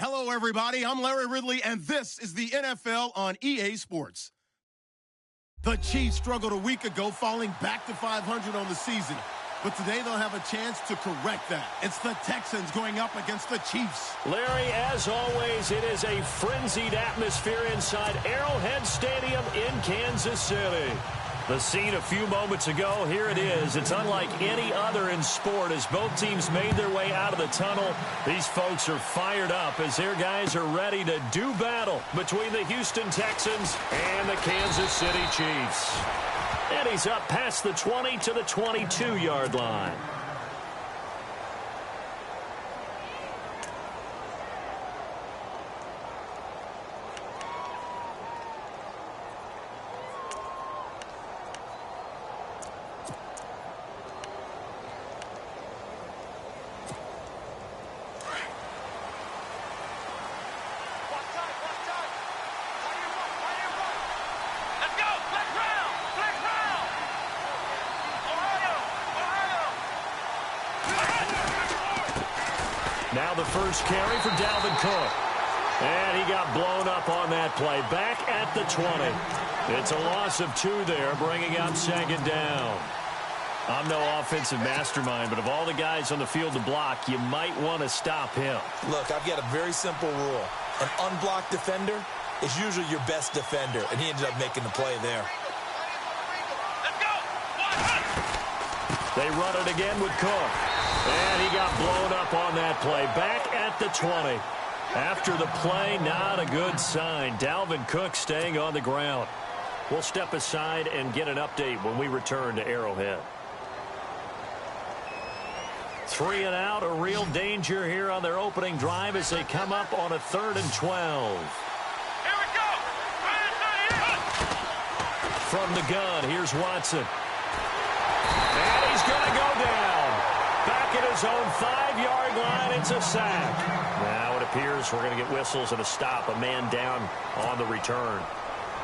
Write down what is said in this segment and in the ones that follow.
Hello, everybody. I'm Larry Ridley, and this is the NFL on EA Sports. The Chiefs struggled a week ago, falling back to 500 on the season. But today they'll have a chance to correct that. It's the Texans going up against the Chiefs. Larry, as always, it is a frenzied atmosphere inside Arrowhead Stadium in Kansas City. The scene a few moments ago, here it is. It's unlike any other in sport as both teams made their way out of the tunnel. These folks are fired up as their guys are ready to do battle between the Houston Texans and the Kansas City Chiefs. And he's up past the 20 to the 22-yard line. Now the first carry for Dalvin Cook. And he got blown up on that play. Back at the 20. It's a loss of 2 there, bringing up second down. I'm no offensive mastermind, but of all the guys on the field to block, you might want to stop him. Look, I've got a very simple rule. An unblocked defender is usually your best defender, and he ended up making the play there. They run it again with Cook. And he got blown up on that play. Back at the 20. After the play, not a good sign. Dalvin Cook staying on the ground. We'll step aside and get an update when we return to Arrowhead. 3 and out, a real danger here on their opening drive as they come up on a 3rd and 12. Here we go! From the gun, here's Watson. And he's going to go down. Back at his own 5-yard line, it's a sack. Now it appears we're going to get whistles and a stop, a man down on the return.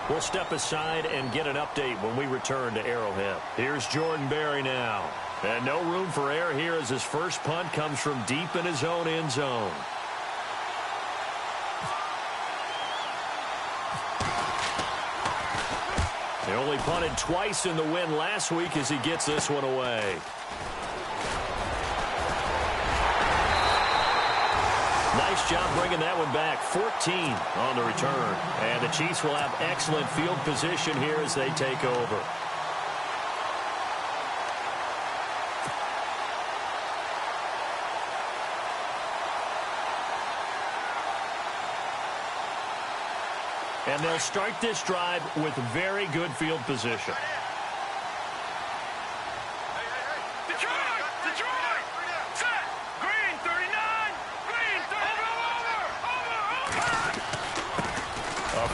We'll step aside and get an update when we return to Arrowhead. Here's Jordan Berry now. And no room for error here as his first punt comes from deep in his own end zone. He only punted twice in the win last week as he gets this one away. Nice job bringing that one back. 14 on the return. And the Chiefs will have excellent field position here as they take over. And they'll start this drive with very good field position.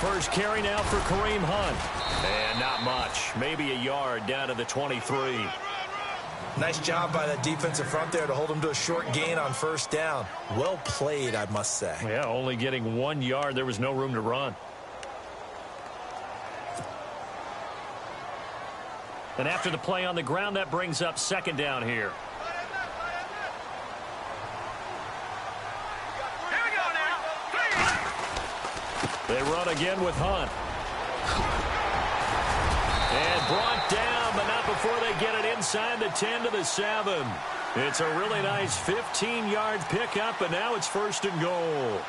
First carry now for Kareem Hunt. And not much. Maybe a yard down to the 23. Nice job by that defensive front there to hold him to a short gain on first down. Well played, I must say. Yeah, only getting 1 yard. There was no room to run. And after the play on the ground, that brings up second down here. They run again with Hunt. And brought down, but not before they get it inside the 10 to the 7. It's a really nice 15-yard pickup, and now it's 1st and goal.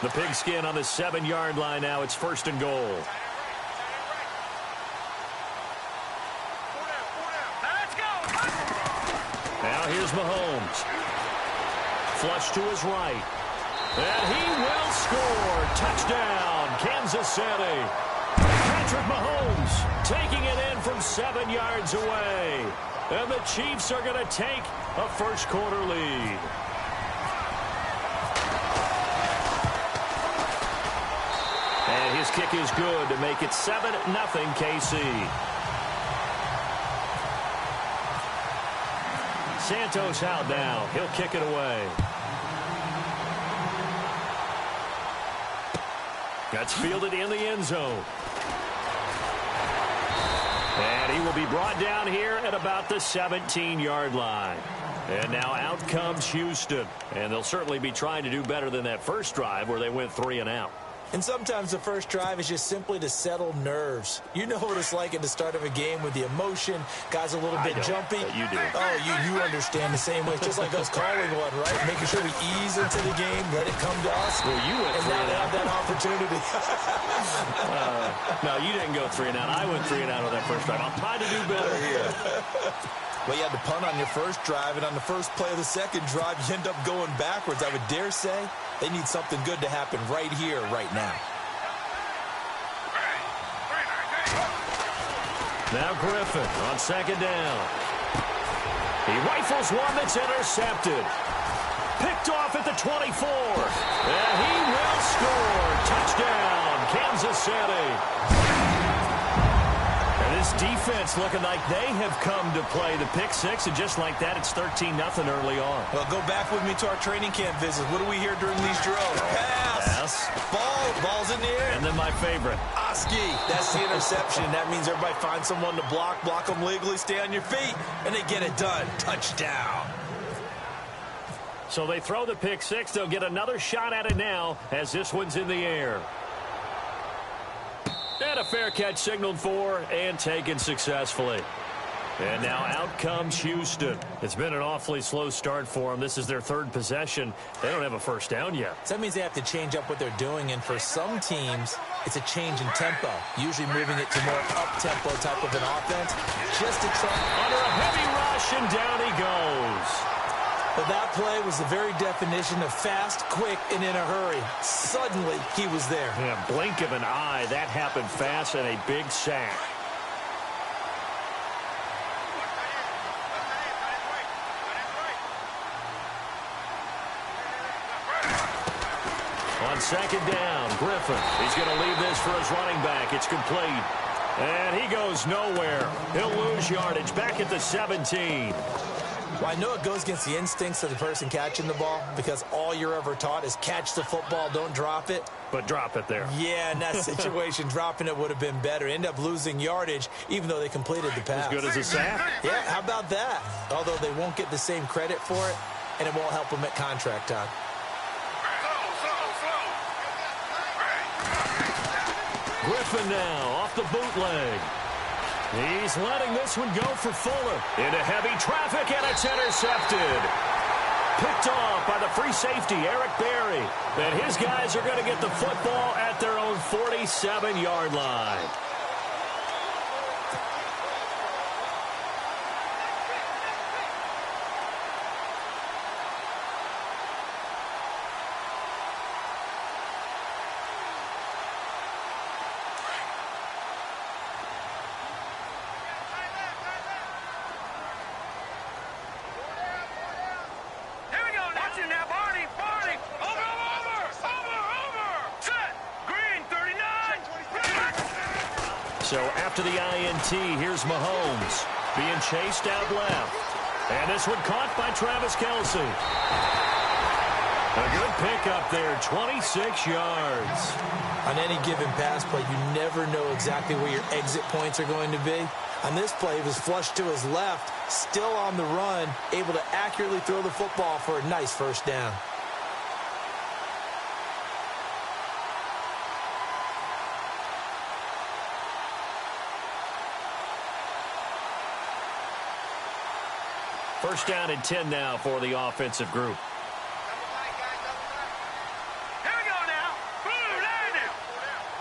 The pigskin on the 7-yard line now. It's 1st and goal. Now here's Mahomes. Flush to his right. And he will score. Touchdown, Kansas City. Patrick Mahomes taking it in from 7 yards away. And the Chiefs are going to take a first-quarter lead. And his kick is good to make it 7-0 KC. Santos out now. He'll kick it away. That's fielded in the end zone. And he will be brought down here at about the 17-yard line. And now out comes Houston. And they'll certainly be trying to do better than that first drive where they went 3 and out. And sometimes the first drive is just simply to settle nerves. You know what it's like at the start of a game with the emotion. Guys a little bit jumpy. But you do. Oh, you understand the same way. It's just like us calling one, right? Making sure we ease into the game, let it come to us. Well, you went and now they have that opportunity. No, you didn't go 3 and out. I went 3 and out on that first drive. I'm trying to do better here. Well, you had to punt on your first drive, and on the first play of the second drive, you end up going backwards. I would dare say they need something good to happen right here, right now. Now Griffin on second down. He rifles one that's intercepted. Picked off at the 24. And he will score. Touchdown, Kansas City. And this defense looking like they have come to play the pick six, and just like that, it's 13-0 early on. Well, go back with me to our training camp visit. What do we hear during these drills? Pass. Ball's in the air. And then my favorite. Oski. That's the interception. That means everybody finds someone to block them legally, stay on your feet, and they get it done. Touchdown. So they throw the pick six. They'll get another shot at it now as this one's in the air. And a fair catch signaled for and taken successfully. And now out comes Houston. It's been an awfully slow start for them. This is their third possession. They don't have a first down yet. So that means they have to change up what they're doing, and for some teams, it's a change in tempo, usually moving it to more up-tempo type of an offense, just to try. Under a heavy rush, and down he goes. But that play was the very definition of fast, quick, and in a hurry. Suddenly, he was there. Yeah, blink of an eye. That happened fast, and a big sack. On second down, Griffin. He's going to leave this for his running back. It's complete. And he goes nowhere. He'll lose yardage back at the 17. Well, I know it goes against the instincts of the person catching the ball, because all you're ever taught is catch the football, don't drop it. But drop it there. Yeah, in that situation, dropping it would have been better. End up losing yardage, even though they completed the pass. As good as a sack? Yeah, how about that? Although they won't get the same credit for it, and it won't help them at contract time. Griffin now off the bootleg. He's letting this one go for Fuller. Into heavy traffic, and it's intercepted. Picked off by the free safety, Eric Berry. And his guys are going to get the football at their own 47-yard line. So after the INT, here's Mahomes being chased out left. And this one caught by Travis Kelce. A good pickup there, 26 yards. On any given pass play, you never know exactly where your exit points are going to be. On this play, he was flushed to his left, still on the run, able to accurately throw the football for a nice first down. First down and 10 now for the offensive group. Here we go now. Blue, now.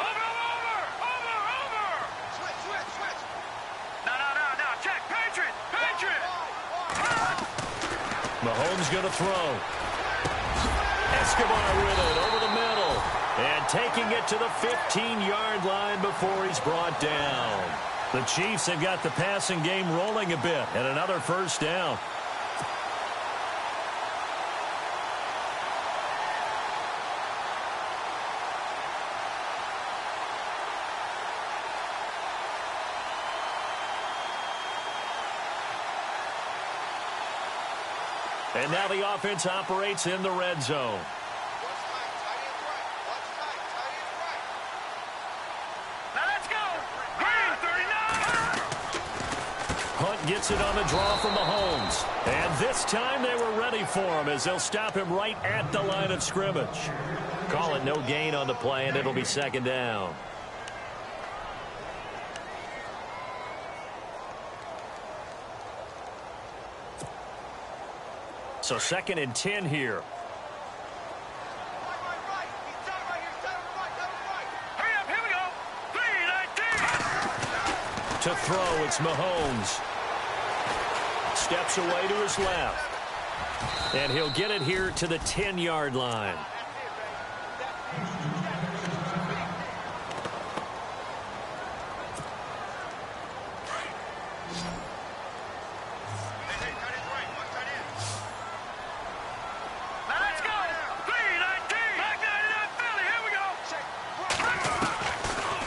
Over. Switch. No. Check. Patriot. Mahomes going to throw. Escobar with it over the middle. And taking it to the 15-yard line before he's brought down. The Chiefs have got the passing game rolling a bit, and another first down. And now the offense operates in the red zone. Now let's go. Green, 39. Hunt gets it on the draw from Mahomes. And this time they were ready for him as they'll stop him right at the line of scrimmage. Call it no gain on the play, and it'll be second down. So 2nd and 10 here. Hurry up, here we go. 3-19. To throw, it's Mahomes. Steps away to his left. And he'll get it here to the 10-yard line.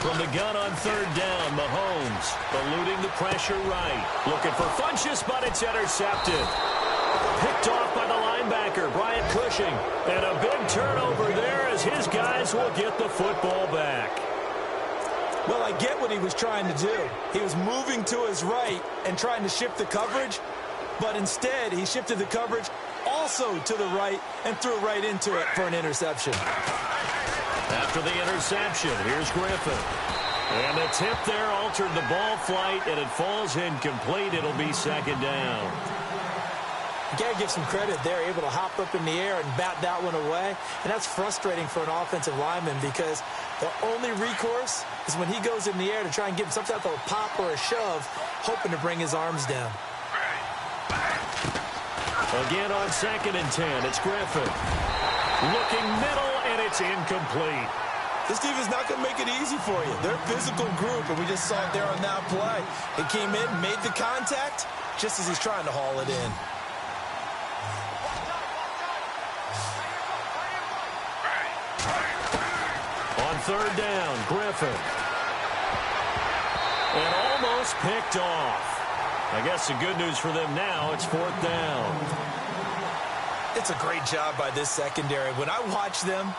From the gun on 3rd down, Mahomes eluding the pressure right. Looking for Funchess, but it's intercepted. Picked off by the linebacker, Bryant Cushing. And a big turnover there as his guys will get the football back. Well, I get what he was trying to do. He was moving to his right and trying to shift the coverage, but instead he shifted the coverage also to the right and threw right into it for an interception. After the interception, here's Griffin. And the tip there altered the ball flight, and it falls incomplete. It'll be 2nd down. You got to give some credit there, able to hop up in the air and bat that one away. And that's frustrating for an offensive lineman because the only recourse is when he goes in the air to try and get some type of a pop or a shove, hoping to bring his arms down. Again on 2nd and 10, it's Griffin. Looking middle, and it's incomplete. This team is not going to make it easy for you. They're a physical group, and we just saw it there on that play. It came in, made the contact, just as he's trying to haul it in. On 3rd down, Griffin. And almost picked off. I guess the good news for them now, it's 4th down. It's a great job by this secondary. When I watch them,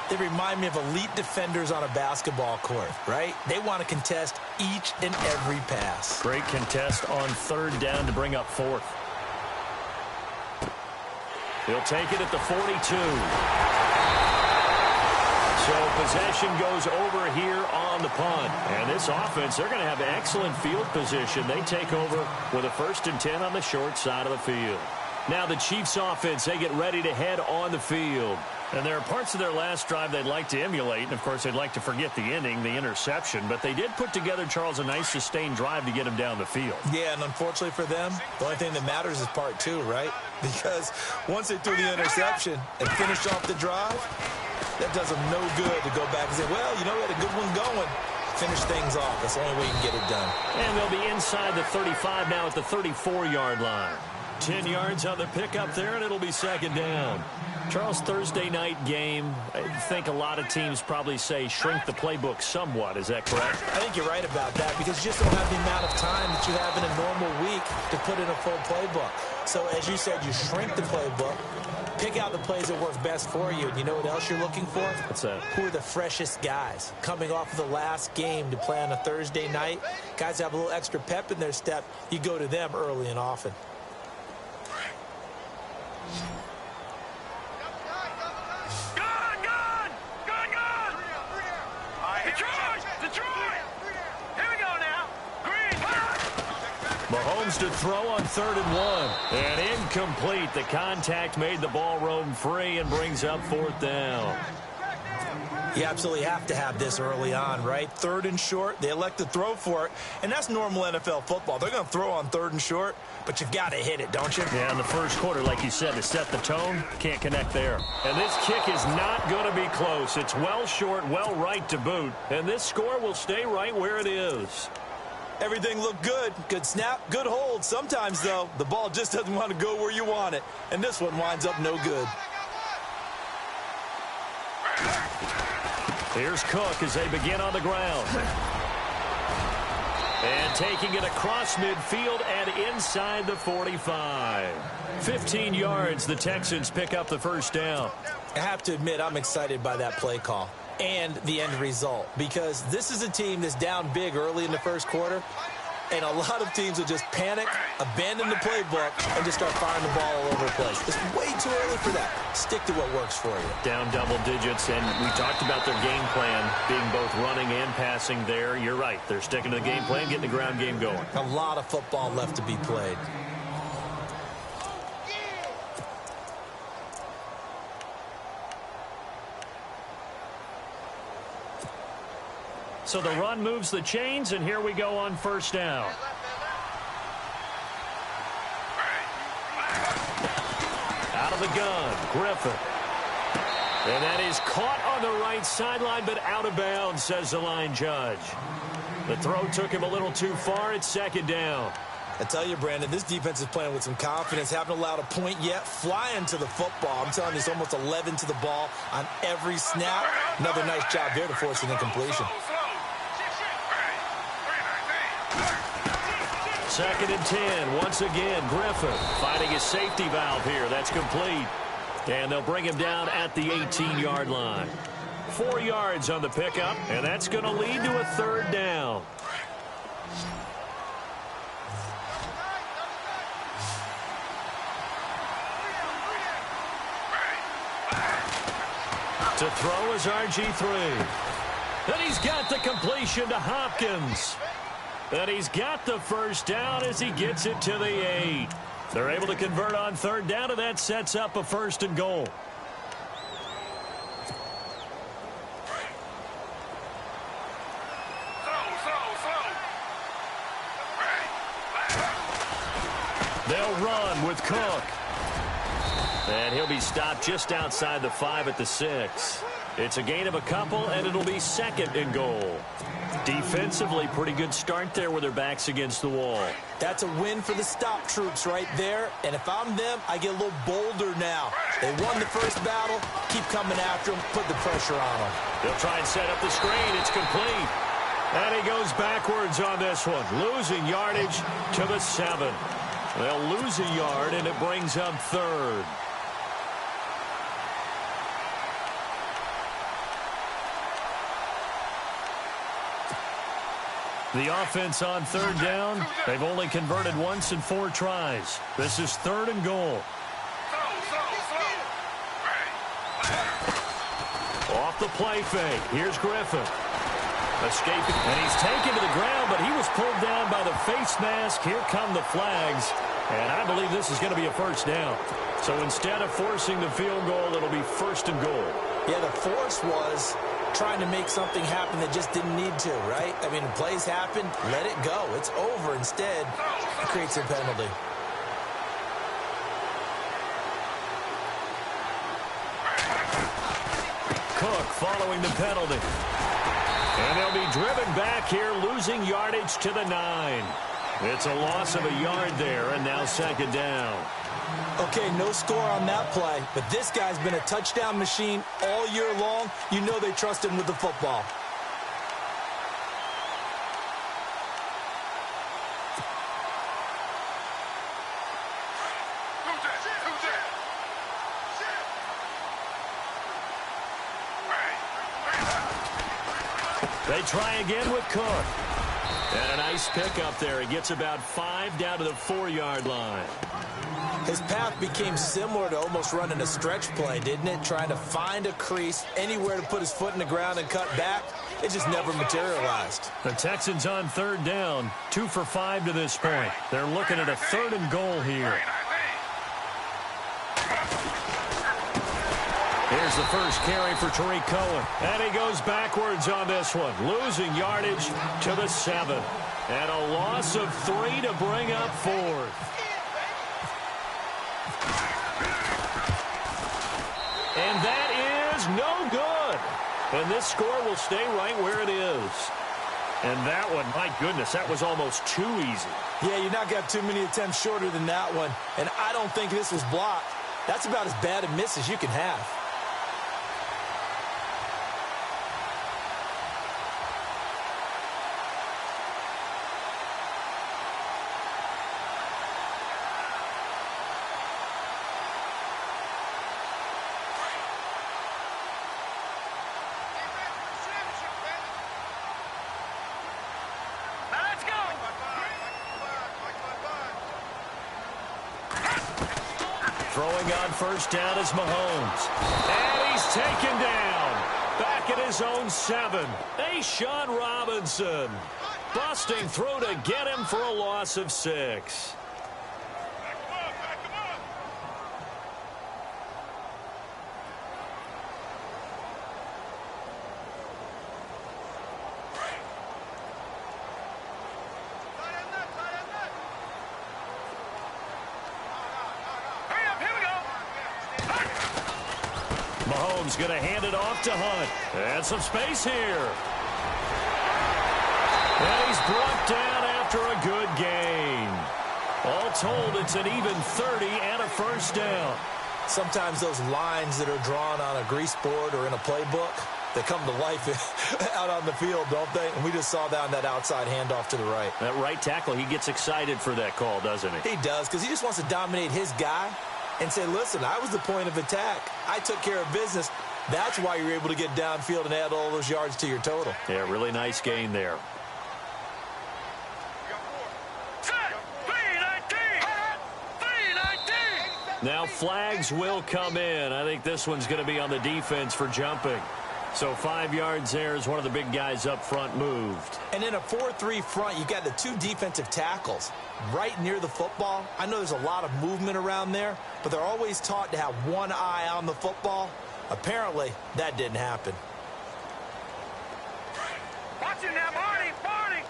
they remind me of elite defenders on a basketball court, right? They want to contest each and every pass. Great contest on 3rd down to bring up 4th. He'll take it at the 42. So possession goes over here on the punt. And this offense, they're going to have excellent field position. They take over with a 1st and 10 on the short side of the field. Now the Chiefs offense, they get ready to head on the field. And there are parts of their last drive they'd like to emulate. And, of course, they'd like to forget the ending, the interception. But they did put together, Charles, a nice sustained drive to get him down the field. Yeah, and unfortunately for them, the only thing that matters is part 2, right? Because once they threw the interception and finished off the drive, that does them no good to go back and say, well, you know, we had a good one going. Finish things off. That's the only way you can get it done. And they'll be inside the 35 now at the 34-yard line. 10 yards on the pickup there, and it'll be 2nd down. Charles, Thursday night game, I think a lot of teams probably say shrink the playbook somewhat. Is that correct? I think you're right about that because you just don't have the amount of time that you have in a normal week to put in a full playbook. So, as you said, you shrink the playbook, pick out the plays that work best for you. And you know what else you're looking for? What's that? Who are the freshest guys coming off of the last game to play on a Thursday night? Guys have a little extra pep in their step. You go to them early and often. Mahomes to throw on 3rd and 1. And incomplete. The contact made the ball roam free and brings up 4th down. You absolutely have to have this early on, right? 3rd and short, they elect to throw for it, and that's normal NFL football. They're going to throw on 3rd and short, but you've got to hit it, don't you? Yeah, in the first quarter, like you said, to set the tone, can't connect there. And this kick is not going to be close. It's well short, well right to boot, and this score will stay right where it is. Everything looked good. Good snap, good hold. Sometimes, though, the ball just doesn't want to go where you want it, and this one winds up no good. Here's Cook as they begin on the ground. And taking it across midfield and inside the 45. 15 yards, the Texans pick up the first down. I have to admit, I'm excited by that play call and the end result, because this is a team that's down big early in the first quarter, and a lot of teams will just panic, abandon the playbook, and just start firing the ball all over the place. It's way too early for that. Stick to what works for you. Down double digits, and we talked about their game plan being both running and passing there. You're right. They're sticking to the game plan, getting the ground game going. A lot of football left to be played. So the run moves the chains, and here we go on first down. Out of the gun, Griffin. And that is caught on the right sideline, but out of bounds, says the line judge. The throw took him a little too far. It's second down. I tell you, Brandon, this defense is playing with some confidence. Haven't allowed a point yet. Flying to the football. I'm telling you, it's almost 11 to the ball on every snap. Another nice job there to force an incompletion. Second and 10. Once again, Griffin finding his safety valve here. That's complete. And they'll bring him down at the 18-yard line. 4 yards on the pickup, and that's going to lead to a third down. To throw is RG3. And he's got the completion to Hopkins. And he's got the first down as he gets it to the 8. They're able to convert on third down, and that sets up a first and goal. They'll run with Cook. And he'll be stopped just outside the 5 at the 6. It's a gain of a couple, and it'll be second and goal. Defensively, pretty good start there with their backs against the wall. That's a win for the stop troops right there. And if I'm them, I get a little bolder now. They won the first battle. Keep coming after them. Put the pressure on them. They'll try and set up the screen. It's complete. And he goes backwards on this one. Losing yardage to the 7. They'll lose a yard, and it brings up third. The offense on third down, they've only converted once in 4 tries. This is third and goal. Off the play fake. Here's Griffin. Escaping. And he's taken to the ground, but he was pulled down by the face mask. Here come the flags. And I believe this is going to be a first down. So instead of forcing the field goal, it'll be first and goal. Yeah, the force was trying to make something happen that just didn't need to, right? I mean, plays happen, let it go. It's over. Instead, it creates a penalty. Cook following the penalty. And they'll be driven back here, losing yardage to the 9. It's a loss of a yard there, and now second down. Okay, no score on that play, but this guy's been a touchdown machine all year long. You know they trust him with the football. They try again with Cook. And a nice pick up there. He gets about 5 down to the 4-yard line. His path became similar to almost running a stretch play, didn't it? Trying to find a crease, anywhere to put his foot in the ground and cut back. It just never materialized. The Texans on third down, 2 for 5 to this point. They're looking at a third and goal here. Here's the first carry for Tariq Cohen. And he goes backwards on this one, losing yardage to the 7. And a loss of 3 to bring up fourth. And that is no good. And this score will stay right where it is. And that one, my goodness, that was almost too easy. Yeah, you're not got too many attempts shorter than that one. And I don't think this was blocked. That's about as bad a miss as you can have. Throwing on first down is Mahomes. And he's taken down. Back at his own 7. Sean Robinson busting through to get him for a loss of 6. Mahomes going to hand it off to Hunt. And some space here. And he's brought down after a good gain. All told, it's an even 30 and a first down. Sometimes those lines that are drawn on a grease board or in a playbook, they come to life out on the field, don't they? And we just saw that on that outside handoff to the right. That right tackle, he gets excited for that call, doesn't he? He does, because he just wants to dominate his guy and say, listen, I was the point of attack. I took care of business. That's why you're able to get downfield and add all those yards to your total. Yeah, really nice gain there. Now flags will come in. I think this one's going to be on the defense for jumping. So 5 yards there as one of the big guys up front moved. And in a 4-3 front, you've got the 2 defensive tackles right near the football. I know there's a lot of movement around there, but they're always taught to have one eye on the football. Apparently, that didn't happen. Watch it now, Barney! Barney!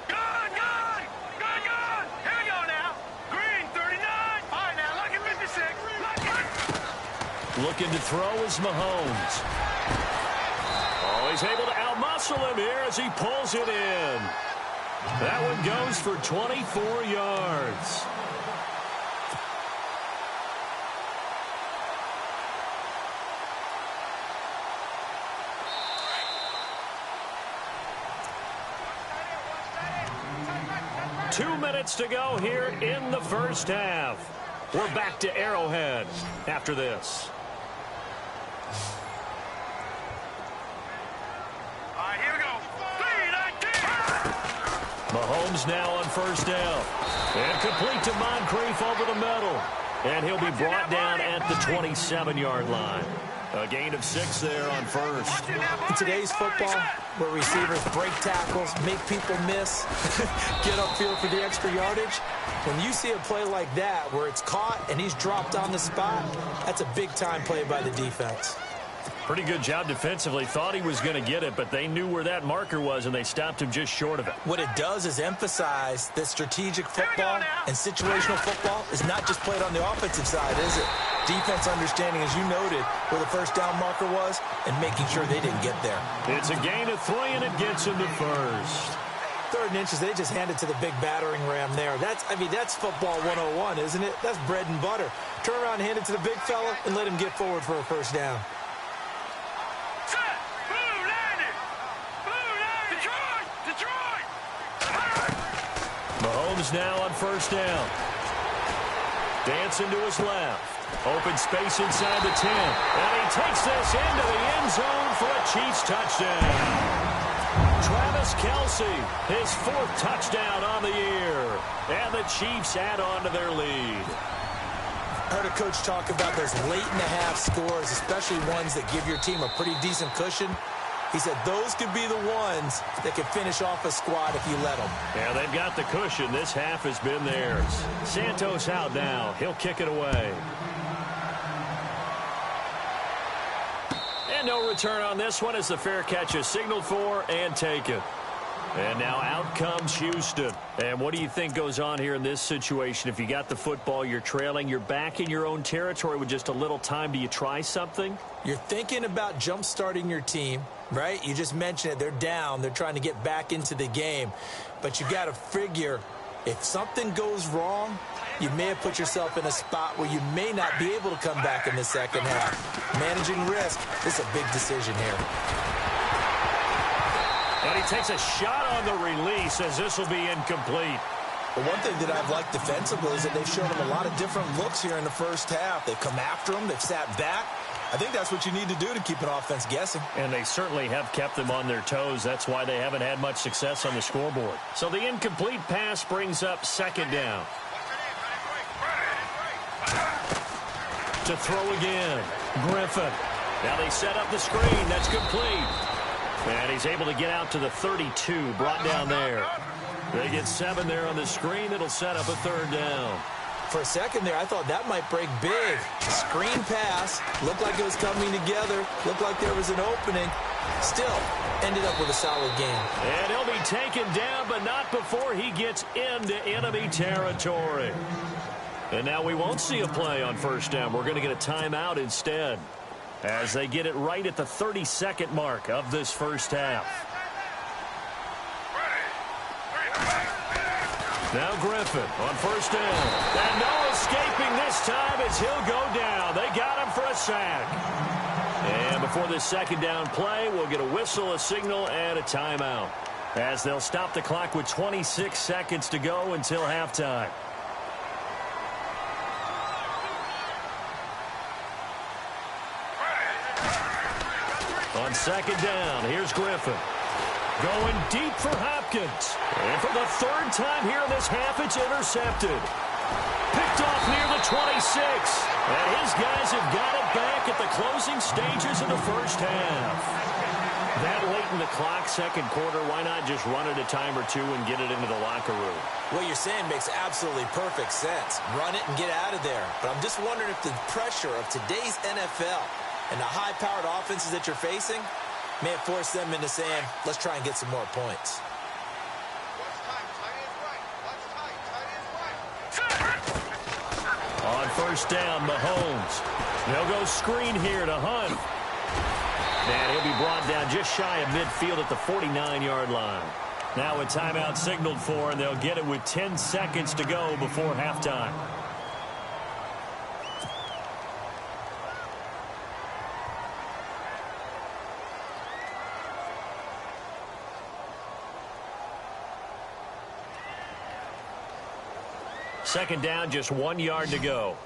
Good! Good! Good! Good! Here we go now. Green, 39. All right, now, look at 56. Looking to throw is Mahomes. Oh, he's able to outmuscle him here as he pulls it in. That one goes for 24 yards. Two minutes to go here in the first half. We're back to Arrowhead after this. All right, here we go. 3-19. Mahomes now on first down. And complete to Moncrief over the middle. And he'll be brought down at the 27-yard line. A gain of 6 there on first. In today's football, where receivers break tackles, make people miss, get upfield for the extra yardage, when you see a play like that where it's caught and he's dropped on the spot, that's a big-time play by the defense. Pretty good job defensively. Thought he was going to get it, but they knew where that marker was, and they stopped him just short of it. What it does is emphasize that strategic football and situational football is not just played on the offensive side, is it? Defense understanding, as you noted, where the first down marker was and making sure they didn't get there. It's a gain of 3, and it gets him to first. 3rd and inches, they just hand it to the big battering ram there. That's football 101, isn't it? That's bread and butter. Turn around, hand it to the big fella, and let him get forward for a first down. Mahomes now on first down. Dancing to his left. Open space inside the 10. And he takes this into the end zone for a Chiefs touchdown. Travis Kelce, his 4th touchdown on the year. And the Chiefs add on to their lead. I heard a coach talk about those late-in-the-half scores, especially ones that give your team a pretty decent cushion. He said those could be the ones that could finish off a squad if you let them. Yeah, they've got the cushion. This half has been theirs. Santos out now. He'll kick it away. And no return on this one as the fair catch is signaled for and taken. And now out comes Houston. And what do you think goes on here in this situation? If you got the football, you're trailing, you're back in your own territory with just a little time. Do you try something? You're thinking about jump-starting your team, right? You just mentioned it. They're down. They're trying to get back into the game. But you got to figure if something goes wrong, you may have put yourself in a spot where you may not be able to come back in the second half. Managing risk is a big decision here. And he takes a shot on the release as this will be incomplete. But one thing that I've liked defensively is that they've shown him a lot of different looks here in the first half. They've come after him. They've sat back. I think that's what you need to do to keep an offense guessing. And they certainly have kept them on their toes. That's why they haven't had much success on the scoreboard. So the incomplete pass brings up second down. To throw again, Griffin. Now they set up the screen. That's complete. And he's able to get out to the 32, brought down there. They get 7 there on the screen. It'll set up a third down. For a second there, I thought that might break big. Screen pass. Looked like it was coming together. Looked like there was an opening. Still, ended up with a solid game. And he'll be taken down, but not before he gets into enemy territory. And now we won't see a play on first down. We're going to get a timeout instead, as they get it right at the 32nd mark of this first half. Now Griffin on first down. And no escaping this time as he'll go down. They got him for a sack. And before this second down play, we'll get a whistle, a signal, and a timeout, as they'll stop the clock with 26 seconds to go until halftime. On second down, here's Griffin. Going deep for Hopkins. And for the third time here in this half, it's intercepted. Picked off near the 26. And his guys have got it back at the closing stages of the first half. That late in the clock, second quarter, why not just run it a time or two and get it into the locker room? What you're saying makes absolutely perfect sense. Run it and get out of there. But I'm just wondering if the pressure of today's NFL and the high-powered offenses that you're facing may have forced them into saying, let's try and get some more points. On first down, Mahomes. They'll go screen here to Hunt. And he'll be brought down just shy of midfield at the 49-yard line. Now a timeout signaled for, and they'll get it with 10 seconds to go before halftime. Second down, just 1 yard to go.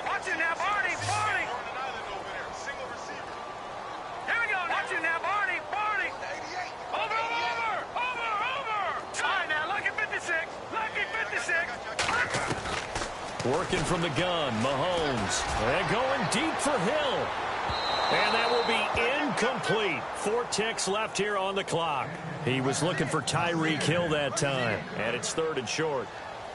Watch it now, Barney, Barney. Here we go. Watch it now, Barney, Barney. Over. All right, now, lucky 56. Lucky 56. Working from the gun, Mahomes. And going deep for Hill. And that will be incomplete. 4 ticks left here on the clock. He was looking for Tyreek Hill that time. And it's third and short.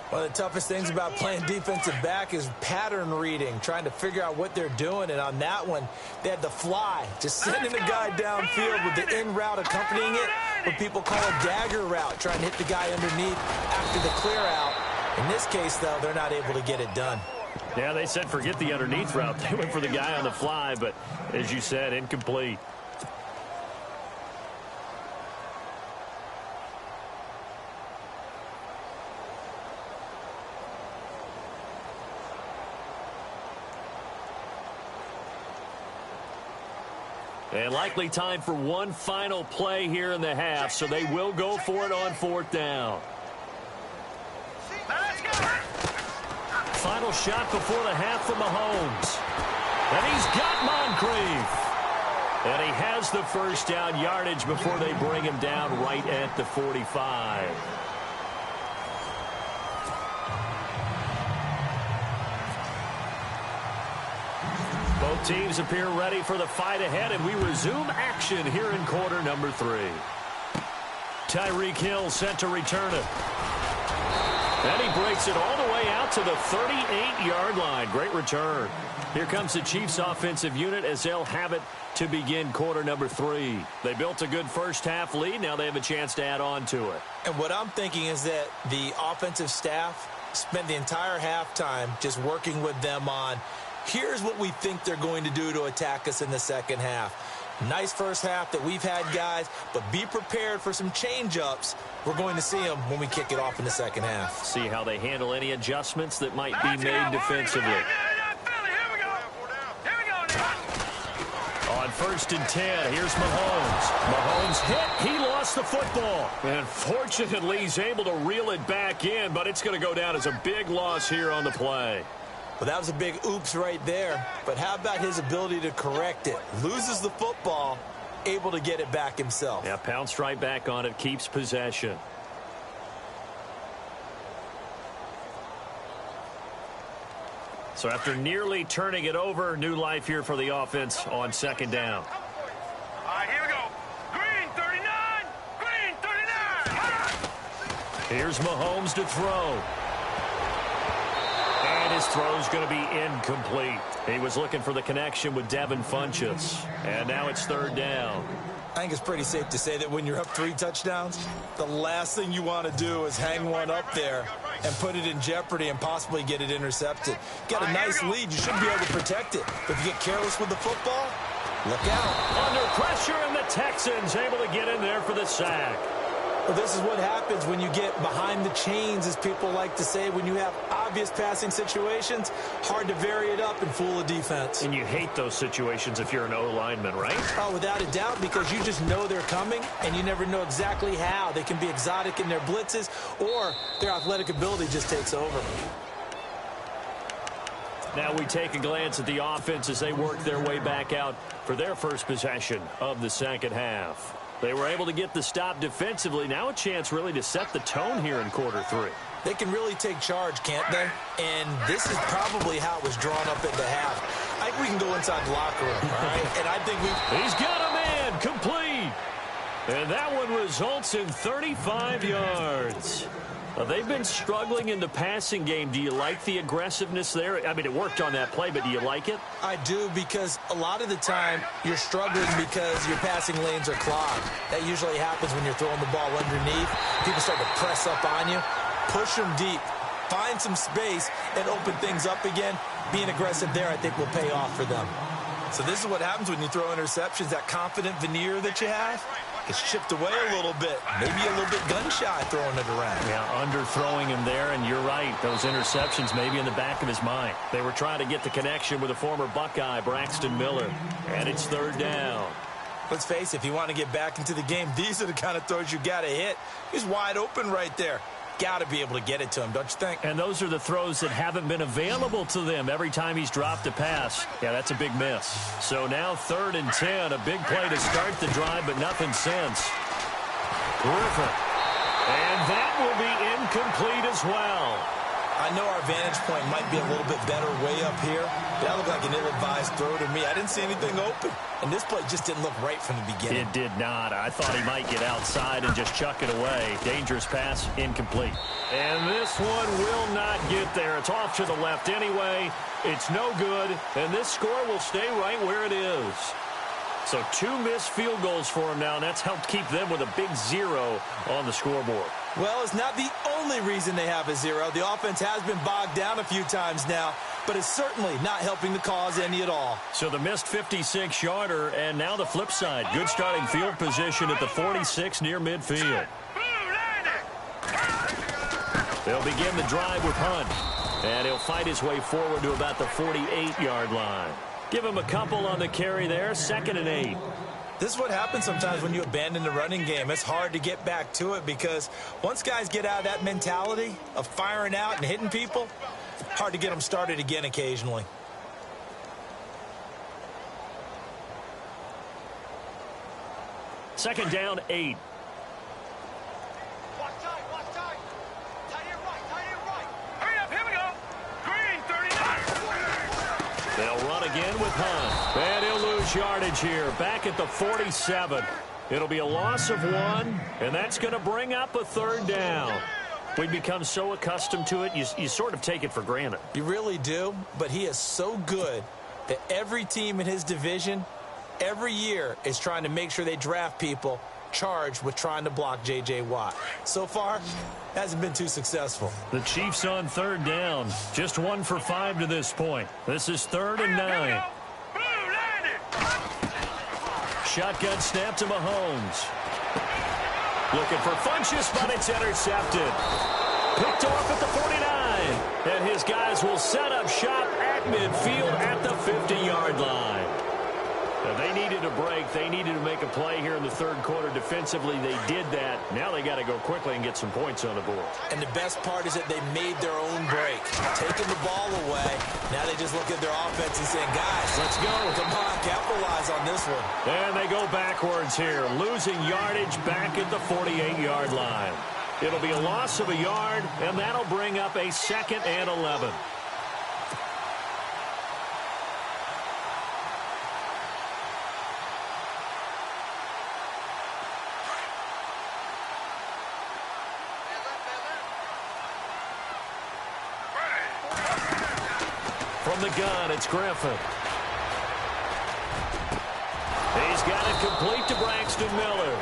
One of the toughest things about playing defensive back is pattern reading, trying to figure out what they're doing. And on that one, they had the fly, just sending the guy downfield with the in route accompanying it, what people call a dagger route, trying to hit the guy underneath after the clear out. In this case, though, they're not able to get it done. Yeah, they said forget the underneath route. They went for the guy on the fly, but as you said, incomplete. And likely time for one final play here in the half, so they will go for it on fourth down. Final shot before the half for Mahomes. And he's got Moncrief. And he has the first down yardage before they bring him down right at the 45. Both teams appear ready for the fight ahead, and we resume action here in quarter number 3. Tyreek Hill set to return it. And he breaks it all the way out to the 38-yard line. Great return. Here comes the Chiefs offensive unit as they'll have it to begin quarter number 3. They built a good first half lead. Now they have a chance to add on to it. And what I'm thinking is that the offensive staff spent the entire halftime just working with them on, here's what we think they're going to do to attack us in the second half. Nice first half that we've had, guys, but be prepared for some change-ups. We're going to see them when we kick it off in the second half. See how they handle any adjustments that might be made defensively. On first and 10, here's Mahomes. Mahomes hit. He lost the football. And fortunately, he's able to reel it back in, but it's going to go down as a big loss here on the play. Well, that was a big oops right there. But how about his ability to correct it? Loses the football, able to get it back himself. Yeah, pounced right back on it, keeps possession. So after nearly turning it over, new life here for the offense on second down. All right, here we go. Green 39. Green 39. Here's Mahomes to throw. And his throw's going to be incomplete. He was looking for the connection with Devin Funchess. And now it's third down. I think it's pretty safe to say that when you're up 3 touchdowns, the last thing you want to do is hang one up there and put it in jeopardy and possibly get it intercepted. Got a nice lead. You should be able to protect it. But if you get careless with the football, look out. Under pressure, and the Texans able to get in there for the sack. Well, this is what happens when you get behind the chains, as people like to say. When you have obvious passing situations, hard to vary it up and fool a defense. And you hate those situations if you're an O-lineman, right? Oh, without a doubt, because you just know they're coming, and you never know exactly how. They can be exotic in their blitzes, or their athletic ability just takes over. Now we take a glance at the offense as they work their way back out for their first possession of the second half. They were able to get the stop defensively. Now a chance really to set the tone here in quarter 3. They can really take charge, can't they? And this is probably how it was drawn up at the half. I think we can go inside the locker room, all right? And I think He's got a man, complete. And that one results in 35 yards. They've been struggling in the passing game. Do you like the aggressiveness there? I mean, it worked on that play, but do you like it? I do, because a lot of the time you're struggling because your passing lanes are clogged. That usually happens when you're throwing the ball underneath. People start to press up on you. Push them deep. Find some space and open things up again. Being aggressive there, I think, will pay off for them. So this is what happens when you throw interceptions. That confident veneer that you have gets chipped away a little bit. Maybe a little bit gun-shy throwing it around. Yeah, underthrowing him there, and you're right. Those interceptions maybe in the back of his mind. They were trying to get the connection with a former Buckeye, Braxton Miller. And it's third down. Let's face it, if you want to get back into the game, these are the kind of throws you got to hit. He's wide open right there. Got to be able to get it to him, don't you think? And those are the throws that haven't been available to them every time he's dropped a pass. Yeah, that's a big miss. So now 3rd and 10, a big play to start the drive, but nothing since. Griffin. And that will be incomplete as well. I know our vantage point might be a little bit better way up here, but that looked like an ill-advised throw to me. I didn't see anything open, and this play just didn't look right from the beginning. It did not. I thought he might get outside and just chuck it away. Dangerous pass, incomplete. And this one will not get there. It's off to the left anyway. It's no good, and this score will stay right where it is. So 2 missed field goals for him now, and that's helped keep them with a big 0 on the scoreboard. Well, it's not the only reason they have a 0. The offense has been bogged down a few times now, but it's certainly not helping the cause any at all. So the missed 56-yarder, and now the flip side. Good starting field position at the 46 near midfield. They'll begin the drive with Hunt, and he'll fight his way forward to about the 48-yard line. Give him a couple on the carry there, 2nd and 8. This is what happens sometimes when you abandon the running game. It's hard to get back to it because once guys get out of that mentality of firing out and hitting people, hard to get them started again occasionally. Second down, 8. Watch tight. Tight end right. Hurry up, here we go. Green 39. They'll run again with Hunt. And he'll lose yardage here. Back at the 47. It'll be a loss of 1, and that's going to bring up a 3rd down. We've become so accustomed to it, you sort of take it for granted. You really do, but he is so good that every team in his division, every year, is trying to make sure they draft people charged with trying to block J.J. Watt. So far, hasn't been too successful. The Chiefs on 3rd down. Just 1 for 5 to this point. This is 3rd and 9. Shotgun snap to Mahomes. Looking for Funchess, but it's intercepted. Picked off at the 49. And his guys will set up shop at midfield at the 50-yard line. They needed a break. They needed to make a play here in the third quarter. Defensively, they did that. Now they got to go quickly and get some points on the board. And the best part is that they made their own break. Taking the ball away. Now they just look at their offense and saying, guys, let's go. Come on, capitalize on this one. And they go backwards here, losing yardage back at the 48-yard line. It'll be a loss of a yard, and that'll bring up a 2nd and 11. From the gun, it's Griffin. He's got it complete to Braxton Miller.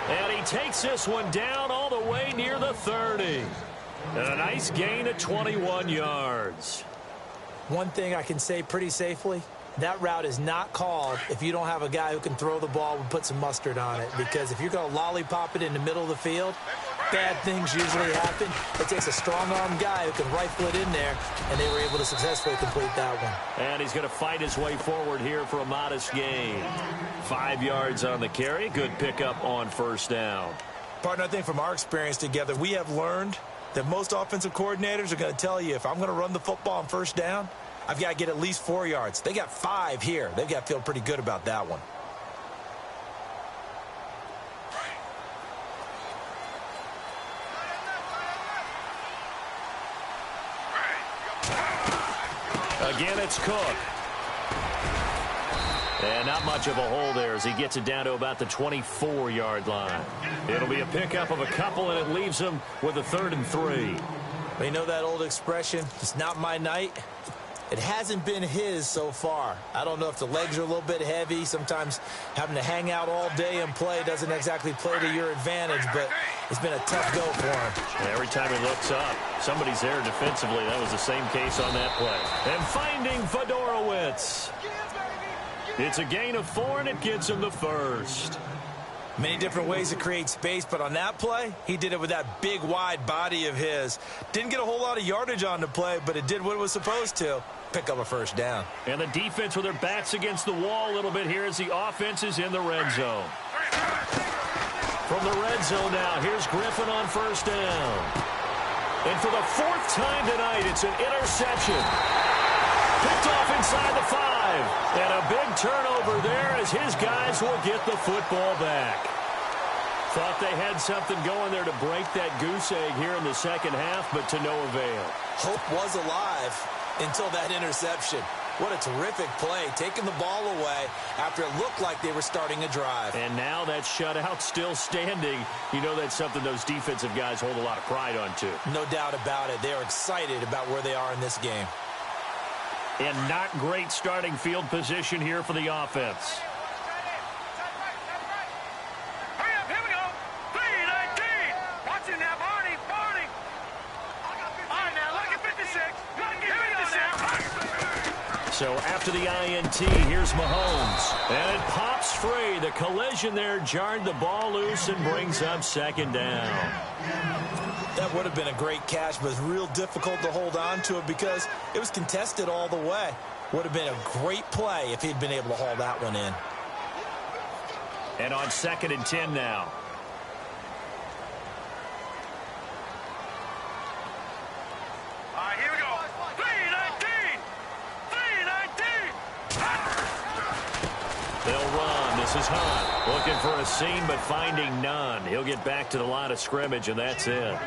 And he takes this one down all the way near the 30. And a nice gain of 21 yards. One thing I can say pretty safely, that route is not called if you don't have a guy who can throw the ball and put some mustard on it. Because if you're going to lollipop it in the middle of the field, bad things usually happen. It takes a strong-armed guy who can rifle it in there, and they were able to successfully complete that one. And he's going to fight his way forward here for a modest gain. 5 yards on the carry. Good pickup on first down. Partner, I think from our experience together, we have learned that most offensive coordinators are going to tell you, if I'm going to run the football on first down, I've got to get at least 4 yards. They got 5 here. They've got to feel pretty good about that one. Again, it's Cook. And not much of a hole there as he gets it down to about the 24-yard line. It'll be a pickup of a couple, and it leaves him with a 3rd and 3. You know that old expression, it's not my night? It hasn't been his so far. I don't know if the legs are a little bit heavy. Sometimes having to hang out all day and play doesn't exactly play to your advantage, but it's been a tough go for him. And every time he looks up, somebody's there defensively. That was the same case on that play. And finding Fedorowicz. It's a gain of 4, and it gets him the 1st. Many different ways to create space, but on that play, he did it with that big, wide body of his. Didn't get a whole lot of yardage on the play, but it did what it was supposed to. Pick up a first down. And the defense with their backs against the wall a little bit here as the offense is in the red zone. From the red zone now, here's Griffin on first down. And for the 4th time tonight, it's an interception. Picked off inside the 5. And a big turnover there as his guys will get the football back. Thought they had something going there to break that goose egg here in the second half, but to no avail. Hope was alive until that interception. What a terrific play, taking the ball away after it looked like they were starting a drive. And now that shutout still standing. You know that's something those defensive guys hold a lot of pride on, too. No doubt about it. They're excited about where they are in this game. And not great starting field position here for the offense. Hurry up, here we go. 3-19. Watch it now, Barney. All right, now, look at 56. Here we go now. So after the INT, here's Mahomes. And it pops free. The collision there jarred the ball loose and brings up 2nd down. That would have been a great catch, but it's real difficult to hold on to it because it was contested all the way. Would have been a great play if he'd been able to haul that one in. And on 2nd and 10 now. All right, here we go. 3-19. They'll run. This is Hunt. Looking for a seam, but finding none. He'll get back to the line of scrimmage, and that's it.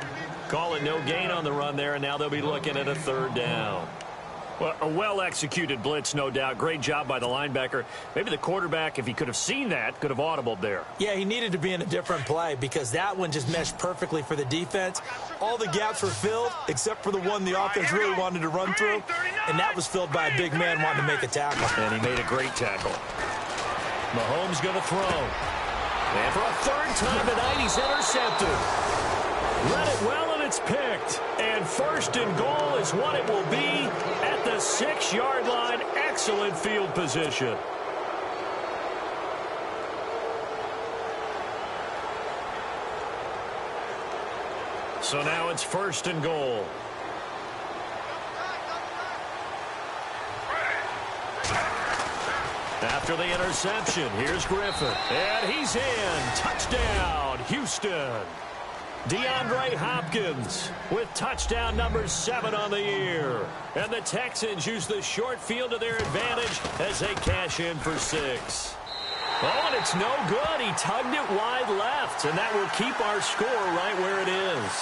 Call it no gain on the run there, and now they'll be looking at a 3rd down. Well, a well-executed blitz, no doubt. Great job by the linebacker. Maybe the quarterback, if he could have seen that, could have audibled there. Yeah, he needed to be in a different play because that one just meshed perfectly for the defense. All the gaps were filled except for the one the offense really wanted to run through, and that was filled by a big man wanting to make a tackle. And he made a great tackle. Mahomes going to throw. And for a 3rd time tonight, he's intercepted. Read it well, and it's picked. And 1st and goal is what it will be at the 6-yard line. Excellent field position. So now it's 1st and goal. After the interception, here's Griffin. And he's in. Touchdown, Houston. DeAndre Hopkins with touchdown number 7 on the year. And the Texans use the short field to their advantage as they cash in for 6. Oh, and it's no good. He tugged it wide left, and that will keep our score right where it is.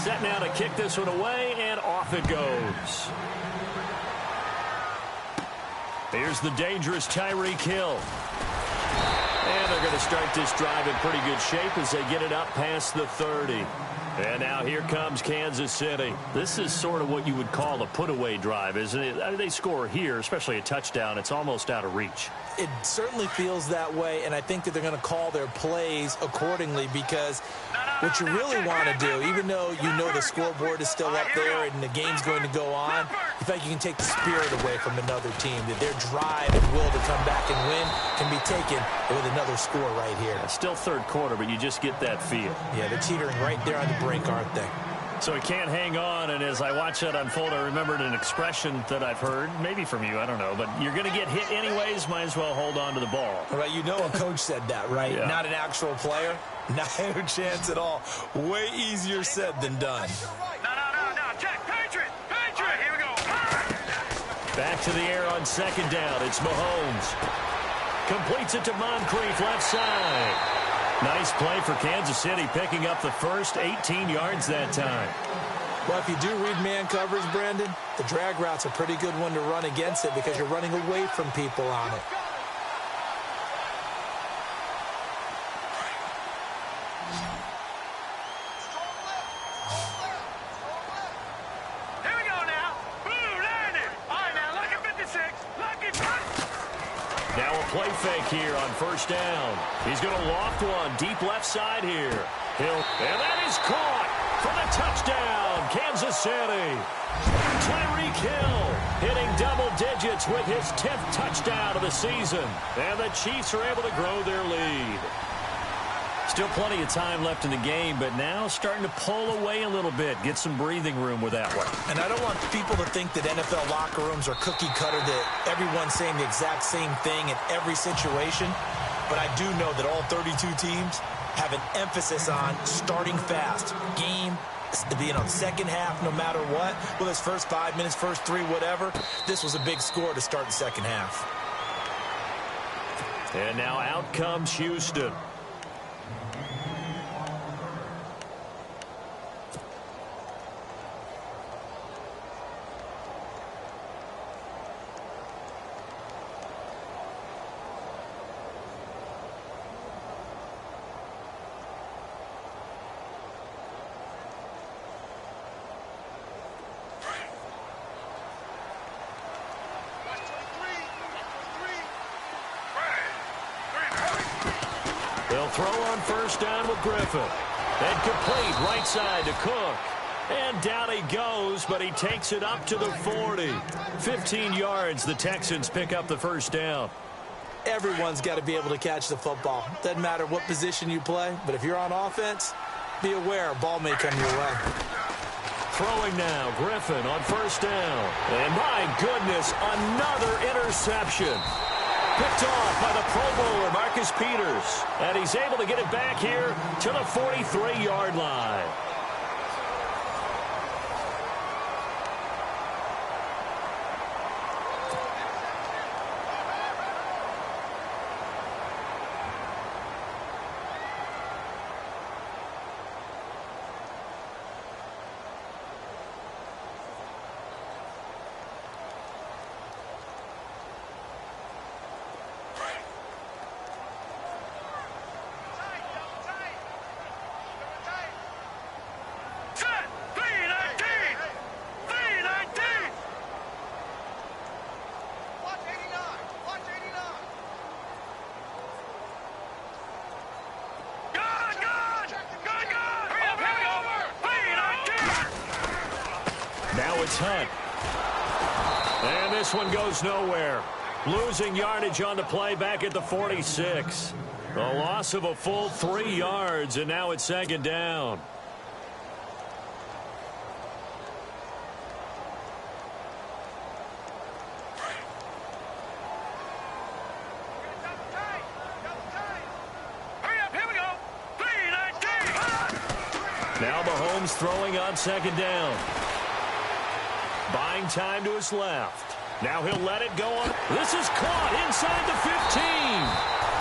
Set now to kick this one away, and off it goes. Here's the dangerous Tyreek Hill. And they're going to start this drive in pretty good shape as they get it up past the 30. And now here comes Kansas City. This is sort of what you would call a put-away drive, isn't it? I mean, they score here, especially a touchdown. It's almost out of reach. It certainly feels that way, and I think that they're going to call their plays accordingly because what you really want to do, even though you know the scoreboard is still up there and the game's going to go on, you think you can take the spirit away from another team, that their drive and will to come back and win can be taken with another score right here. Still third quarter, but you just get that feel. Yeah, they're teetering right there on the brink, aren't they? So he can't hang on, and as I watch that unfold, I remembered an expression that I've heard, maybe from you, I don't know, but you're going to get hit anyways, might as well hold on to the ball. Right, you know a coach said that, right? Yeah. Not an actual player? Not a chance at all. Way easier said than done. No, check, Patriot, here we go. Back to the air on second down, it's Mahomes. Completes it to Moncrief, left side. Nice play for Kansas City, picking up the first 18 yards that time. Well, if you do read man coverage, Brandon, the drag route's a pretty good one to run against it because you're running away from people on it. Here we go now. Blue landed. All right, now, lucky 56. Lucky 50. Now a play fake here on first down. He's going to loft one deep left side here. Hill, and that is caught for the touchdown, Kansas City. Tyreek Hill hitting double digits with his 10th touchdown of the season. And the Chiefs are able to grow their lead. Still plenty of time left in the game, but now starting to pull away a little bit, get some breathing room with that one. And I don't want people to think that NFL locker rooms are cookie cutter, that everyone's saying the exact same thing in every situation. But I do know that all 32 teams have an emphasis on starting fast. Game, second half, no matter what. Well, it's first 5 minutes, first 3, whatever. This was a big score to start the second half. And now out comes Houston. They'll throw on first down with Griffin. And complete right side to Cook. And down he goes, but he takes it up to the 40. 15 yards, the Texans pick up the first down. Everyone's got to be able to catch the football. Doesn't matter what position you play, but if you're on offense, be aware a ball may come your way. Throwing now, Griffin on first down. And my goodness, another interception. Picked off by the Pro Bowler, Marcus Peters. And he's able to get it back here to the 43-yard line. Now it's Hunt. And this one goes nowhere. Losing yardage on the play back at the 46. A loss of a full 3 yards, and now it's second down. Now Mahomes throwing on second down. Buying time to his left. Now he'll let it go on. This is caught inside the 15.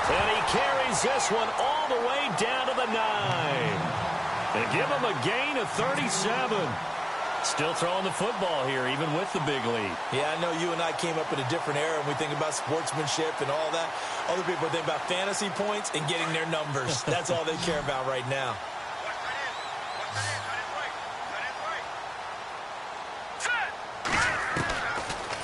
And he carries this one all the way down to the 9. They give him a gain of 37. Still throwing the football here, even with the big lead. Yeah, I know you and I came up in a different era, and we think about sportsmanship and all that. Other people think about fantasy points and getting their numbers. That's all they care about right now.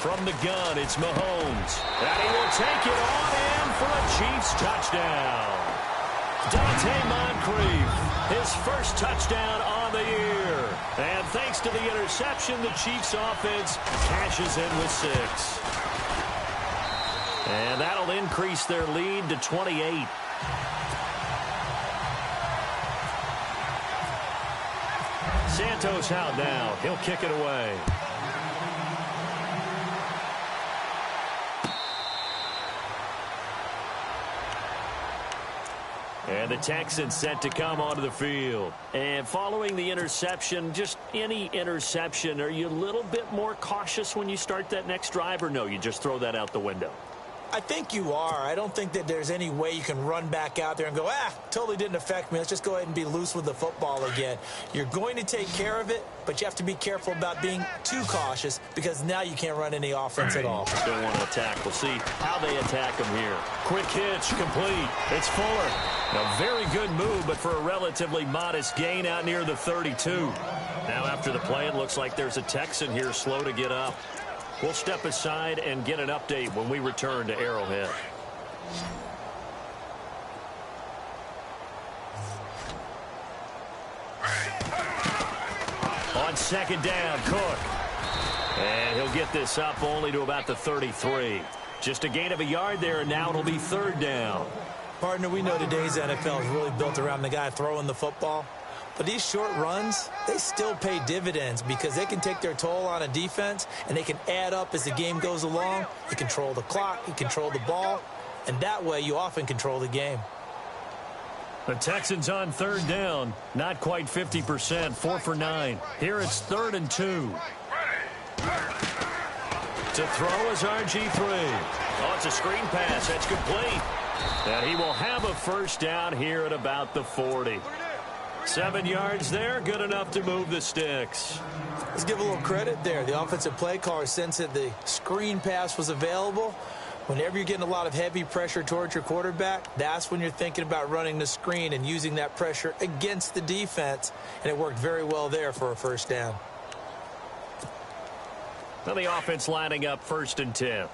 From the gun, it's Mahomes. And he will take it on in for a Chiefs touchdown. Dante Moncrief, his first touchdown on the year. And thanks to the interception, the Chiefs offense cashes in with 6. And that'll increase their lead to 28. Santos out now. He'll kick it away. And the Texans set to come onto the field. And following the interception, just any interception, are you a little bit more cautious when you start that next drive, or no, you just throw that out the window? I think you are. I don't think that there's any way you can run back out there and go, totally didn't affect me. Let's just go ahead and be loose with the football again. You're going to take care of it, but you have to be careful about being too cautious because now you can't run any offense at all. Don't want to attack. We'll see how they attack them here. Quick hitch, complete. It's Fuller. A very good move, but for a relatively modest gain out near the 32. Now after the play, it looks like there's a Texan here slow to get up. We'll step aside and get an update when we return to Arrowhead. On second down, Cook. And he'll get this up only to about the 33. Just a gain of a yard there, and now it'll be third down. Partner, we know today's NFL is really built around the guy throwing the football. But these short runs, they still pay dividends because they can take their toll on a defense and they can add up as the game goes along. You control the clock, you control the ball, and that way you often control the game. The Texans on third down, not quite 50%, 4 for 9. Here it's 3rd and 2. To throw is RG3. Oh, it's a screen pass. That's complete. And he will have a first down here at about the 40. 7 yards there, good enough to move the sticks. Let's give a little credit there. The offensive play caller sensed that the screen pass was available. Whenever you're getting a lot of heavy pressure towards your quarterback, that's when you're thinking about running the screen and using that pressure against the defense. And it worked very well there for a first down. Now the offense lining up 1st and 10.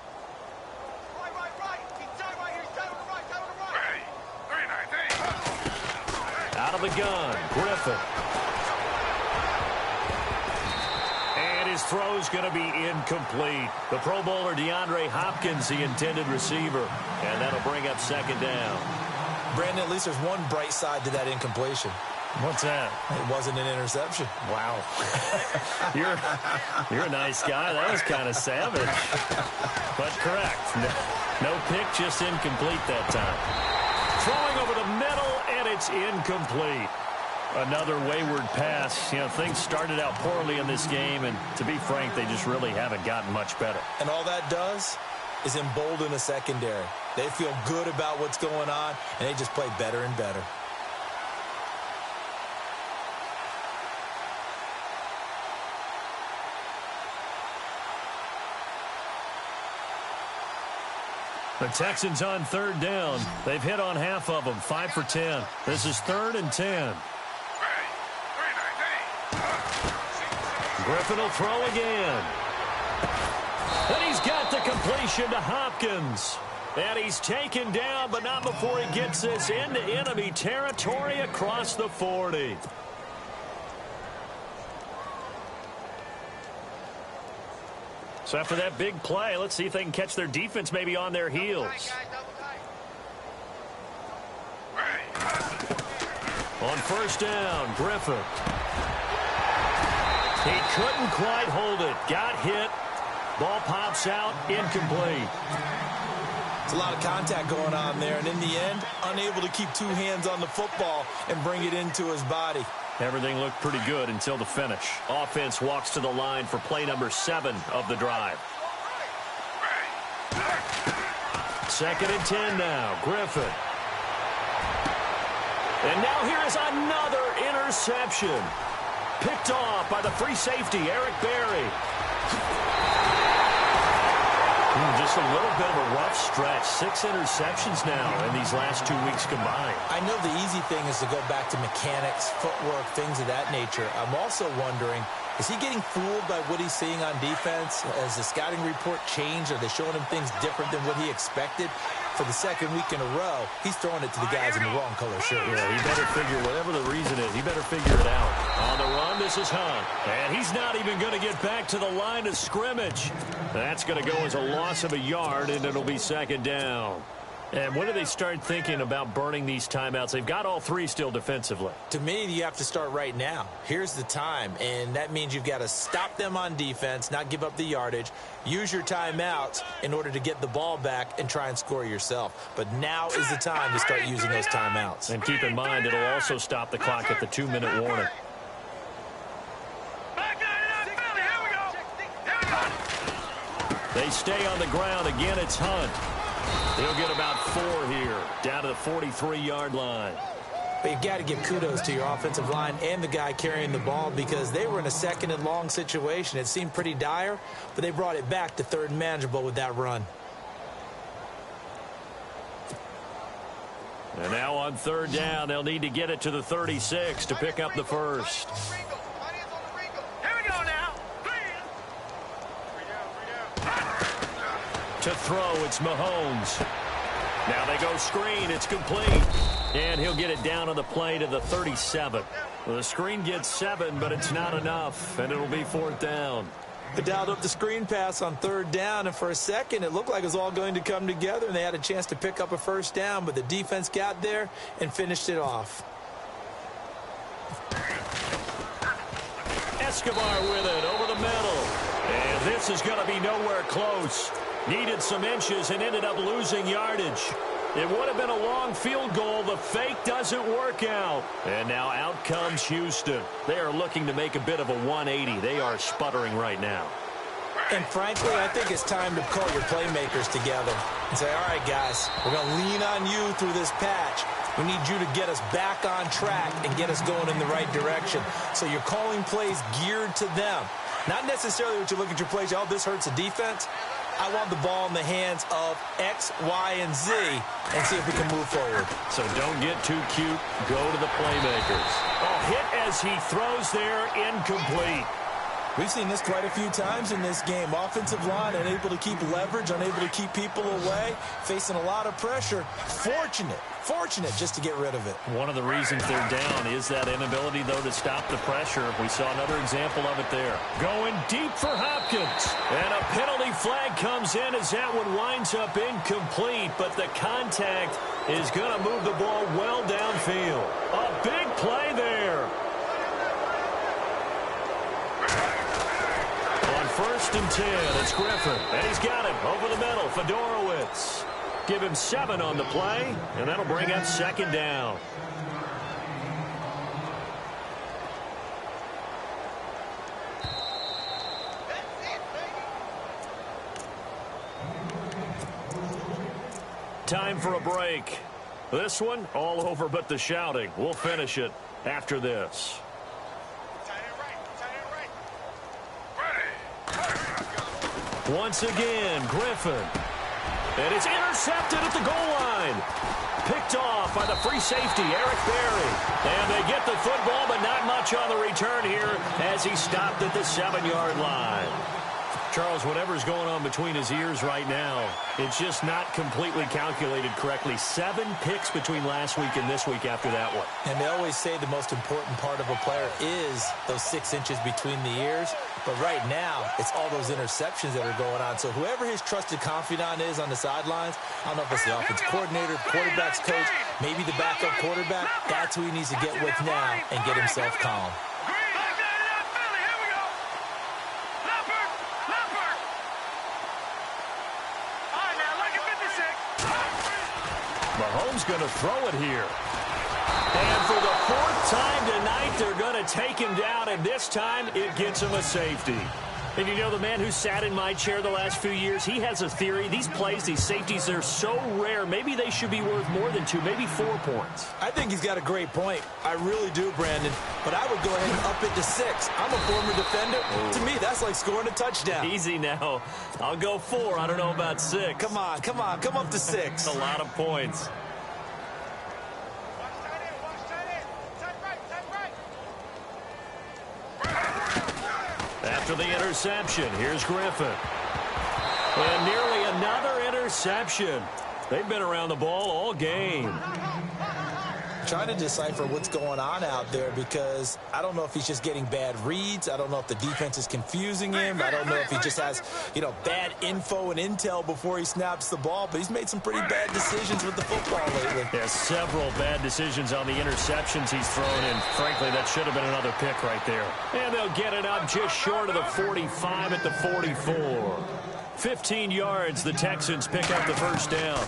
Out of the gun, Griffin. And his throw's going to be incomplete. The Pro Bowler DeAndre Hopkins, the intended receiver. And that'll bring up second down. Brandon, at least there's one bright side to that incompletion. What's that? It wasn't an interception. Wow. You're a nice guy. That was kind of savage. But correct. No pick, just incomplete that time. Throwing over the middle, and it's incomplete. Another wayward pass. You know, things started out poorly in this game, and to be frank, they just really haven't gotten much better. And all that does is embolden the secondary. They feel good about what's going on, and they just play better and better. The Texans on third down. They've hit on half of them, 5 for 10. This is 3rd and 10. Griffin will throw again. And he's got the completion to Hopkins. And he's taken down, but not before he gets this into enemy territory across the 40. So after that big play, let's see if they can catch their defense maybe on their heels. On first down, Griffin. He couldn't quite hold it. Got hit. Ball pops out, incomplete. It's a lot of contact going on there, and in the end, unable to keep two hands on the football and bring it into his body. Everything looked pretty good until the finish. Offense walks to the line for play number 7 of the drive. 2nd and 10 now, Griffin. And now here is another interception. Picked off by the free safety, Eric Berry. Just a little bit of a rough stretch. 6 interceptions now in these last 2 weeks combined. I know the easy thing is to go back to mechanics, footwork, things of that nature. I'm also wondering, is he getting fooled by what he's seeing on defense? Has the scouting report changed? Are they showing him things different than what he expected? For the 2nd week in a row, he's throwing it to the guys in the wrong color shirts. Yeah, he better figure, whatever the reason is, he better figure it out. On the run, this is Hunt. And he's not even going to get back to the line of scrimmage. That's going to go as a loss of a yard, and it'll be 2nd down. And when do they start thinking about burning these timeouts? They've got all 3 still defensively. To me, you have to start right now. Here's the time, and that means you've got to stop them on defense, not give up the yardage, use your timeouts in order to get the ball back and try and score yourself. But now is the time to start using those timeouts. And keep in mind, it'll also stop the clock at the 2-minute warning. They stay on the ground. Again, it's Hunt. He'll get about 4 here, down to the 43-yard line. But you've got to give kudos to your offensive line and the guy carrying the ball because they were in a 2nd and long situation. It seemed pretty dire, but they brought it back to 3rd and manageable with that run. And now on 3rd down, they'll need to get it to the 36 to pick up the first. To throw, it's Mahomes. Now they go screen. It's complete. And he'll get it down on the play to the 37. Well, the screen gets 7, but it's not enough, and it'll be 4th down. They dialed up the screen pass on 3rd down, and for a second, it looked like it was all going to come together, and they had a chance to pick up a first down, but the defense got there and finished it off. Escobar with it over the middle. And this is going to be nowhere close. Needed some inches and ended up losing yardage. It would have been a long field goal. The fake doesn't work out. And now out comes Houston. They are looking to make a bit of a 180. They are sputtering right now. And frankly, I think it's time to call your playmakers together and say, all right, guys, we're going to lean on you through this patch. We need you to get us back on track and get us going in the right direction. So you're calling plays geared to them. Not necessarily what you look at your plays, oh, this hurts the defense. I want the ball in the hands of X, Y, and Z and see if we can move forward. So don't get too cute. Go to the playmakers. Oh, hit as he throws there, incomplete. We've seen this quite a few times in this game. Offensive line unable to keep leverage, unable to keep people away, facing a lot of pressure. Fortunate just to get rid of it. One of the reasons they're down is that inability, though, to stop the pressure. We saw another example of it there. Going deep for Hopkins. And a penalty flag comes in as that one winds up incomplete, but the contact is going to move the ball well downfield. A big play there. On 1st and 10, it's Griffin. And he's got it over the middle. Fedorowicz. Give him 7 on the play, and that'll bring up 2nd down. Time for a break. This one, all over but the shouting. We'll finish it after this. Once again, Griffin. And it's intercepted at the goal line. Picked off by the free safety, Eric Berry. And they get the football, but not much on the return here as he stopped at the 7-yard line. Charles, whatever's going on between his ears right now, it's just not completely calculated correctly. 7 picks between last week and this week after that one. And they always say the most important part of a player is those 6 inches between the ears. But right now, it's all those interceptions that are going on. So whoever his trusted confidant is on the sidelines, I don't know if it's the offense coordinator, quarterback's coach, maybe the backup quarterback, that's who he needs to get with now and get himself calm. Mahomes going to throw it here. And for the 4th time tonight, they're going to take him down, and this time it gets him a safety. And you know, the man who sat in my chair the last few years, he has a theory. These plays, these safeties, they're so rare. Maybe they should be worth more than 2, maybe 4 points. I think he's got a great point. I really do, Brandon. But I would go ahead and up it to 6. I'm a former defender. Ooh. To me, that's like scoring a touchdown. Easy now. I'll go 4. I don't know about 6. Come on. Come up to 6. A lot of points. After the interception, here's Griffin. And nearly another interception. They've been around the ball all game. Trying to decipher what's going on out there because I don't know if he's just getting bad reads. I don't know if the defense is confusing him. I don't know if he just has, bad info and intel before he snaps the ball. But he's made some pretty bad decisions with the football lately. Yeah, several bad decisions on the interceptions he's thrown, and frankly, that should have been another pick right there. And they'll get it up just short of the 45 at the 44. 15 yards, the Texans pick up the first down.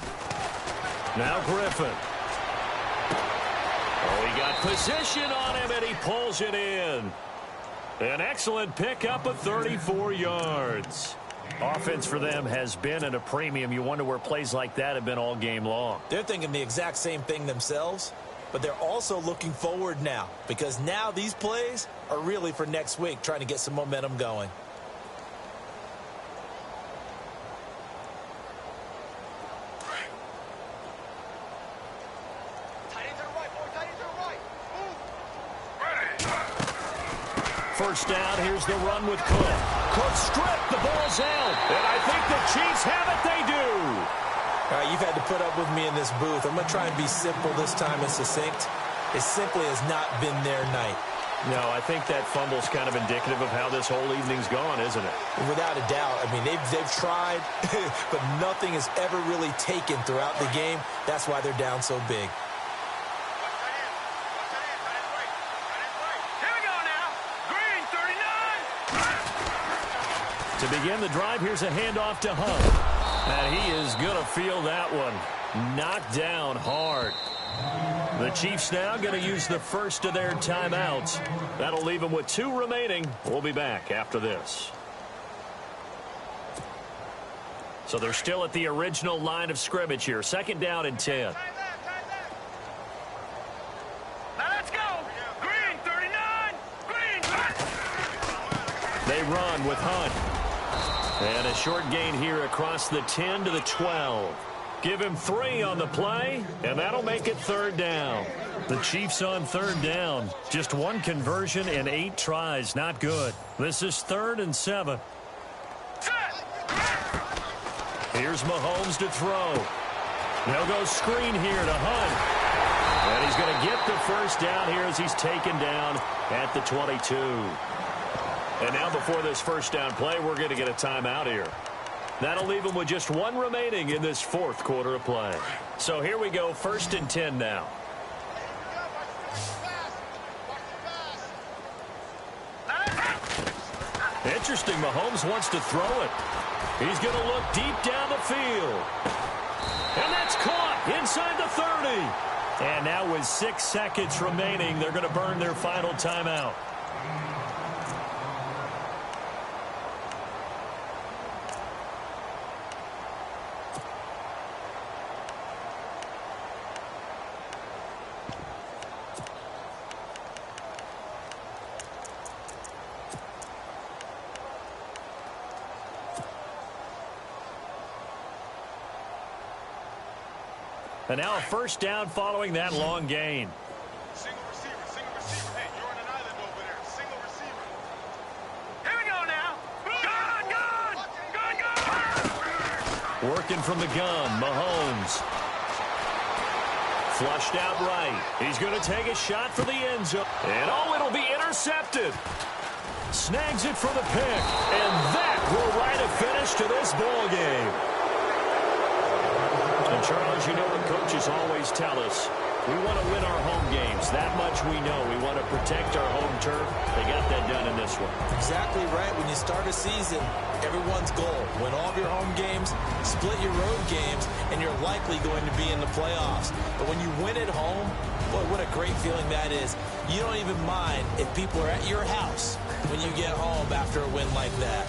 Now Griffin. Oh, he got position on him, and he pulls it in. An excellent pickup of 34 yards. Offense for them has been at a premium. You wonder where plays like that have been all game long. They're thinking the exact same thing themselves, but they're also looking forward now because now these plays are really for next week, trying to get some momentum going. First down, here's the run with Cook. Cook stripped, the ball's out. And I think the Chiefs have it, they do. All right, you've had to put up with me in this booth. I'm going to try and be simple this time and succinct. It simply has not been their night. No, I think that fumble's kind of indicative of how this whole evening's gone, isn't it? Without a doubt. I mean, they've tried, but nothing has ever really taken throughout the game. That's why they're down so big. To begin the drive, here's a handoff to Hunt. And he is going to feel that one. Knocked down hard. The Chiefs now going to use the first of their timeouts. That'll leave them with 2 remaining. We'll be back after this. So they're still at the original line of scrimmage here. 2nd down and 10. Now let's go. Green, 39. Green. They run with Hunt. And a short gain here across the 10 to the 12. Give him 3 on the play, and that'll make it 3rd down. The Chiefs on 3rd down. Just 1 conversion in 8 tries. Not good. This is 3rd and 7. Here's Mahomes to throw. They'll go screen here to Hunt. And he's going to get the first down here as he's taken down at the 22. And now before this first down play, we're going to get a timeout here. That'll leave him with just 1 remaining in this 4th quarter of play. So here we go, 1st and 10 now. Interesting, Mahomes wants to throw it. He's going to look deep down the field. And that's caught inside the 30. And now with 6 seconds remaining, they're going to burn their final timeout. And now a first down following that long gain. Single receiver, single receiver. Hey, you're on an island over there. Single receiver. Here we go now. Good, good. Working from the gun, Mahomes. Flushed out right. He's going to take a shot for the end zone. And oh, it'll be intercepted. Snags it for the pick. And that will write a finish to this ball game. And Charles, you know what coaches always tell us. We want to win our home games. That much we know. We want to protect our home turf. They got that done in this one. Exactly right. When you start a season, everyone's goal: win all of your home games, split your road games, and you're likely going to be in the playoffs. But when you win at home, boy, what a great feeling that is. You don't even mind if people are at your house when you get home after a win like that.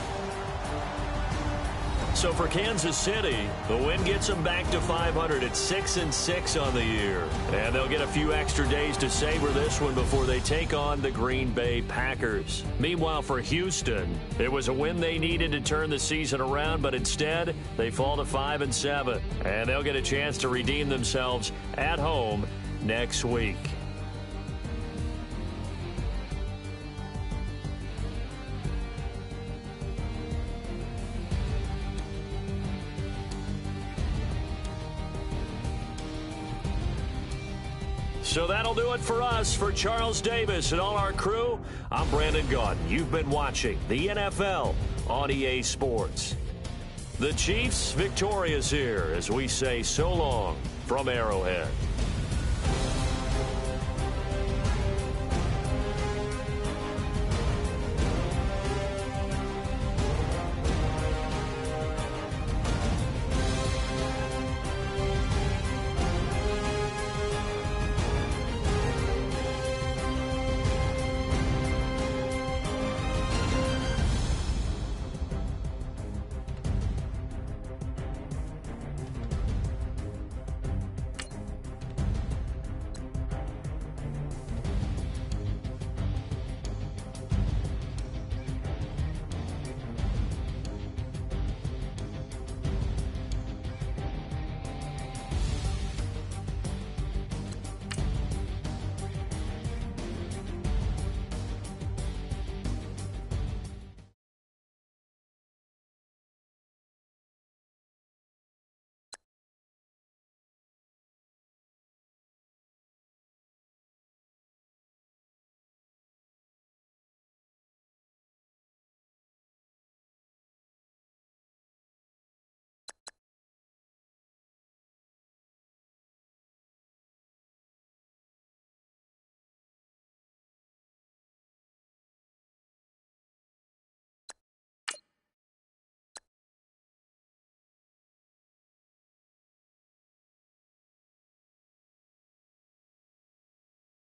So for Kansas City, the win gets them back to 500 at 6-6 on the year. And they'll get a few extra days to savor this one before they take on the Green Bay Packers. Meanwhile, for Houston, it was a win they needed to turn the season around, but instead they fall to 5-7. And they'll get a chance to redeem themselves at home next week. So that'll do it for us. For Charles Davis and all our crew, I'm Brandon Gaudin. You've been watching the NFL on EA Sports. The Chiefs victorious here as we say so long from Arrowhead.